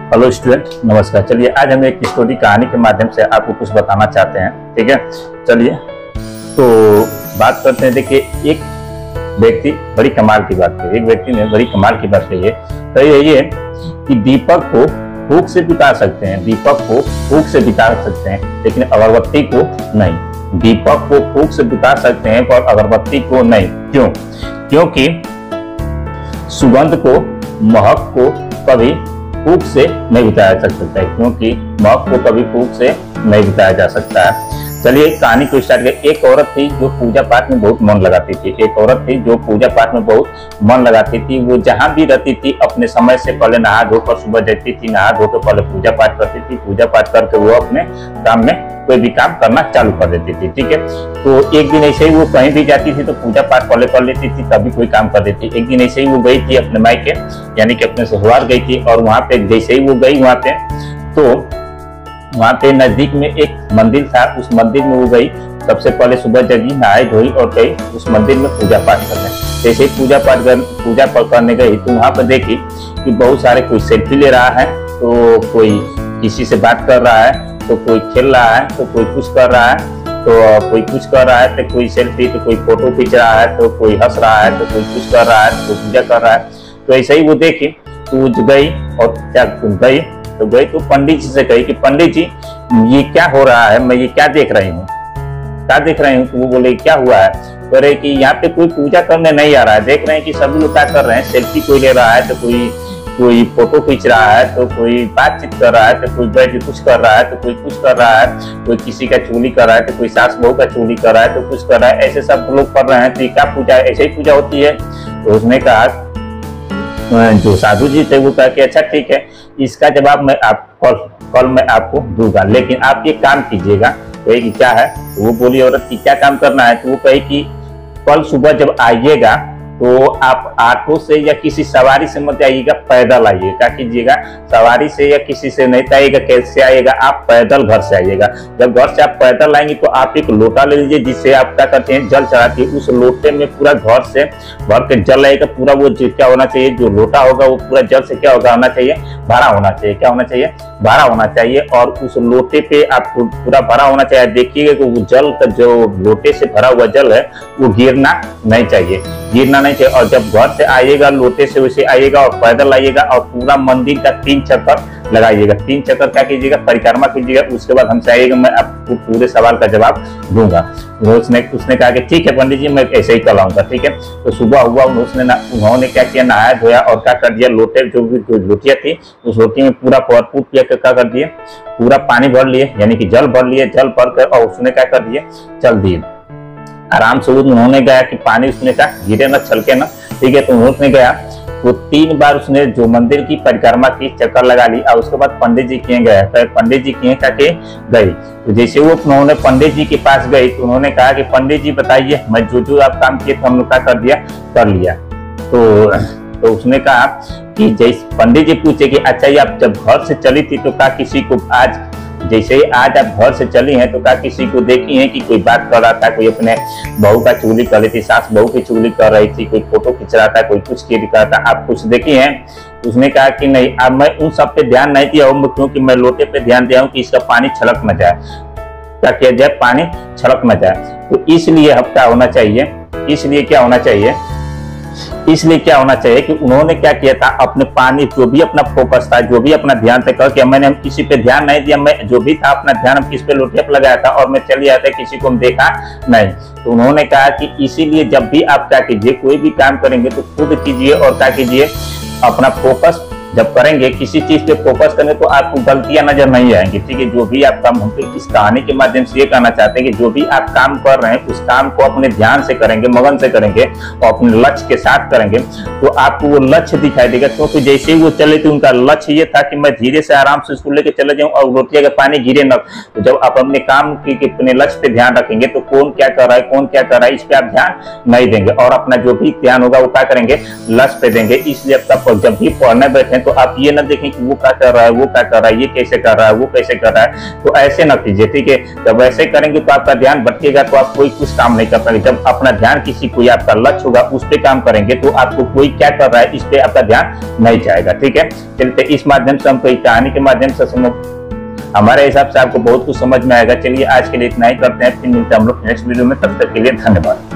Hello student, नमस्कार। चलिए आज हम एक स्टोरी कहानी के माध्यम से आपको कुछ बताना चाहते हैं। ठीक है, चलिए तो बात करते हैं। देखिए, एक व्यक्ति बड़ी कमाल की बात कही, एक व्यक्ति ने बड़ी कमाल की बात कही है। तो ये कि दीपक को फूंक से बुता सकते हैं, दीपक को फूंक से बुता सकते हैं, लेकिन अगरबत्ती को नहीं। दीपक को फूंक से बुता सकते हैं पर अगरबत्ती को नहीं। क्यों? क्योंकि सुगंध को, महक को कभी फूंक से नहीं बुताया जा सकता है, क्योंकि महक को कभी फूंक से नहीं बुताया जा सकता है। चलिए कहानी को स्टार्ट करें। एक औरत थी जो पूजा पाठ में बहुत मन लगाती थी। एक औरत थी जो पूजा पाठ में बहुत मन लगाती थी। वो जहां भी रहती थी अपने समय से पहले नहा धोकर सुबह जाती थी, नहा धोकर पहले पूजा पाठ करती थी। पूजा पाठ करके वो अपने काम में कोई भी काम करना चालू कर देती थी। ठीक है, तो एक दिन ऐसे ही वो कहीं भी जाती थी तो पूजा पाठ पहले कर लेती थी, तभी कोई काम कर देती। एक दिन ऐसे ही वो गई थी अपने मायके, यानी कि अपने ससुराल गई थी, और वहां पे जैसे ही वो गई वहां पे, तो वहां पे नजदीक में एक मंदिर था। उस मंदिर में वो गई, सबसे पहले सुबह जगी, नहाई धोई और गई उस मंदिर में पूजा पाठ करने। जैसे ही पूजा पाठ करने गई तो वहां पर देखी कि बहुत सारे कोई सेल्फी ले रहा है, तो कोई किसी से बात कर रहा है, तो कोई खेल रहा है, तो कोई कुछ कर रहा है, तो कोई कुछ कर रहा है, तो कोई सेल्फी, तो कोई फोटो खींच रहा है, तो कोई हंस रहा है, तो कोई कुछ कर रहा है, तो पूजा कर रहा है। तो ऐसे ही वो देखी तो गई, और क्या गई तो पंडित जी से कही कि पंडित जी ये क्या हो रहा है, मैं ये क्या देख रही हूँ। तो वो बोले क्या हुआ है? कह रहे कि यहाँ पे कोई पूजा करने नहीं आ रहा है, देख रहे हैं कि सभी लोग क्या कर रहे हैं, सेल्फी कोई ले रहा है, तो कोई फोटो खींच रहा है, तो कोई बातचीत कर रहा है, तो कोई बैठ के कुछ कर रहा है, तो कोई कुछ कर रहा है, कोई किसी का चुगली कर रहा है, तो कोई सास बहू का चुगली कर रहा है, तो कुछ कर रहा है। ऐसे सब लोग कर रहे हैं, तो क्या पूजा, ऐसे ही पूजा होती है? तो उसने कहा, जो साधु जी थे वो कहा कि अच्छा ठीक है, इसका जवाब मैं कल मैं आपको दूंगा, लेकिन आप ये काम कीजिएगा। कहे कि क्या है? तो वो बोली औरत की क्या काम करना है? तो वो कहे कि कल सुबह जब आइएगा तो आप ऑटो से या किसी सवारी से मत आइएगा, पैदल आइएगा। क्या कीजिएगा? सवारी से या किसी से नहीं आइएगा। कैसे आइएगा? आप पैदल घर से आइएगा। जब घर से आप पैदल आएंगे तो आप एक लोटा ले लीजिए, जिससे आप क्या करते हैं, जल चढ़ाते हैं। उस लोटे में पूरा घर से भर के जल आएगा। पूरा वो क्या होना चाहिए, जो लोटा होगा वो पूरा जल से क्या होना चाहिए, भरा होना चाहिए। क्या होना चाहिए? भरा होना चाहिए। और उस लोटे पे आपको पूरा भरा होना चाहिए। देखिएगा कि वो जल का, जो लोटे से भरा हुआ जल है, वो गिरना नहीं चाहिए, गिरना नहीं चाहिए। और जब घर से आइएगा, लोटे से वैसे आइएगा और पैदल आइएगा, और पूरा मंदिर का 3 चक्कर लगाइएगा। 3 चक्कर क्या कीजिएगा, परिक्रमा कीजिएगा। उसके बाद हमसे आइएगा, मैं आपको पूरे सवाल का जवाब दूंगा। उसने कहा कि ठीक है पंडित जी, मैं ऐसे ही कल आऊंगा। ठीक है, तो सुबह हुआ, उन्होंने क्या किया, नहाया धोया और क्या कर दिया, लोटे जो लोटियां थी उस लोटी में पूरा भरपूर किया, क्या कर दिए, पूरा पानी भर लिए, यानी कि जल भर लिए। जल भर कर और उसने क्या कर दिए, चल दिए आराम से। उन्होंने गया कि पानी उसने का गिरे ना, छलके ना। ठीक है, तो उन्होंने गया तो 3 बार उसने जो मंदिर की परिक्रमा की, चक्कर लगा ली। और उसके बाद पंडित जी के गया, तो पंडित जी के करके गई। तो जैसे वो उन्होंने पंडित जी के पास गई तो उन्होंने कहा कि पंडित जी बताइए, मैं जो आप काम किए थे हम लोग क्या कर दिया, कर लिया। तो उसने कहा कि जैसे पंडित जी पूछे कि अच्छा ये आप जब घर से चली थी तो क्या किसी को आज, जैसे आज आप घर से चली हैं, तो क्या किसी को देखी है कि कोई बात कर रहा था, कोई अपने बहू का चुगली कर रही थी, सास बहू की चुगली कर रही थी, कोई फोटो खींच रहा था, कोई कुछ कर रहा था, आप कुछ देखी हैं? उसने कहा कि नहीं, अब मैं उन सब पे ध्यान नहीं दिया हूँ, क्योंकि मैं लोटे पे ध्यान दिया हूँ कि इसका पानी छलक न जाए। क्या किया जाए, पानी छलक न जाए। तो इसलिए अब क्या होना चाहिए, इसलिए क्या होना चाहिए कि उन्होंने क्या किया था, अपने पानी, जो भी अपना फोकस था, जो भी अपना ध्यान था, कि मैंने किसी पे ध्यान नहीं दिया, मैं जो भी था अपना ध्यान किस पे लोटे पे लगाया था और मैं चली आया था, किसी को देखा नहीं। तो उन्होंने कहा कि इसीलिए जब भी आप क्या कीजिए, कोई भी काम करेंगे तो खुद कीजिए, और क्या कीजिए, अपना फोकस जब करेंगे, किसी चीज पे फोकस करेंगे तो आपको गलतियां नजर नहीं आएंगी। ठीक है, जो भी आप काम, हम इस कहानी के माध्यम से ये कहना चाहते हैं कि जो भी आप काम कर रहे हैं उस काम को अपने ध्यान से करेंगे, मगन से करेंगे और अपने लक्ष्य के साथ करेंगे, तो आपको वो लक्ष्य दिखाई देगा। क्योंकि जैसे ही वो चले थे, उनका लक्ष्य ये था कि मैं धीरे से आराम से स्कूल लेके चले जाऊं और लोटिया का पानी गिरे न। तो जब आप अपने काम की, अपने लक्ष्य पे ध्यान रखेंगे तो कौन क्या कर रहा है, कौन क्या कर रहा है, इस पे आप ध्यान नहीं देंगे, और अपना जो भी ध्यान होगा वो क्या करेंगे, लक्ष्य पे देंगे। इसलिए अब जब भी पढ़ने बैठे तो आप ये ना देखें कि वो क्या कर रहा है, वो क्या कर रहा है, ये कैसे कर रहा है, वो कैसे कर रहा है, तो ऐसे ना कीजिए, ठीक है। जब ऐसे करेंगे तो आपका ध्यान भटकेगा, तो आप कोई कुछ काम नहीं कर पाएंगे। जब अपना ध्यान किसी कोई आपका लक्ष्य होगा उस पे काम करेंगे, तो आपको कोई क्या कर रहा है इस पे आपका ध्यान नहीं जाएगा, ठीक है। चलते इस माध्यम से हमको एक कहानी के माध्यम से हमारे हिसाब से आपको बहुत कुछ समझ में आएगा। चलिए आज के लिए इतना ही करते हैं, फिर मिलते हैं हम लोग नेक्स्ट वीडियो में, तब तक के लिए धन्यवाद।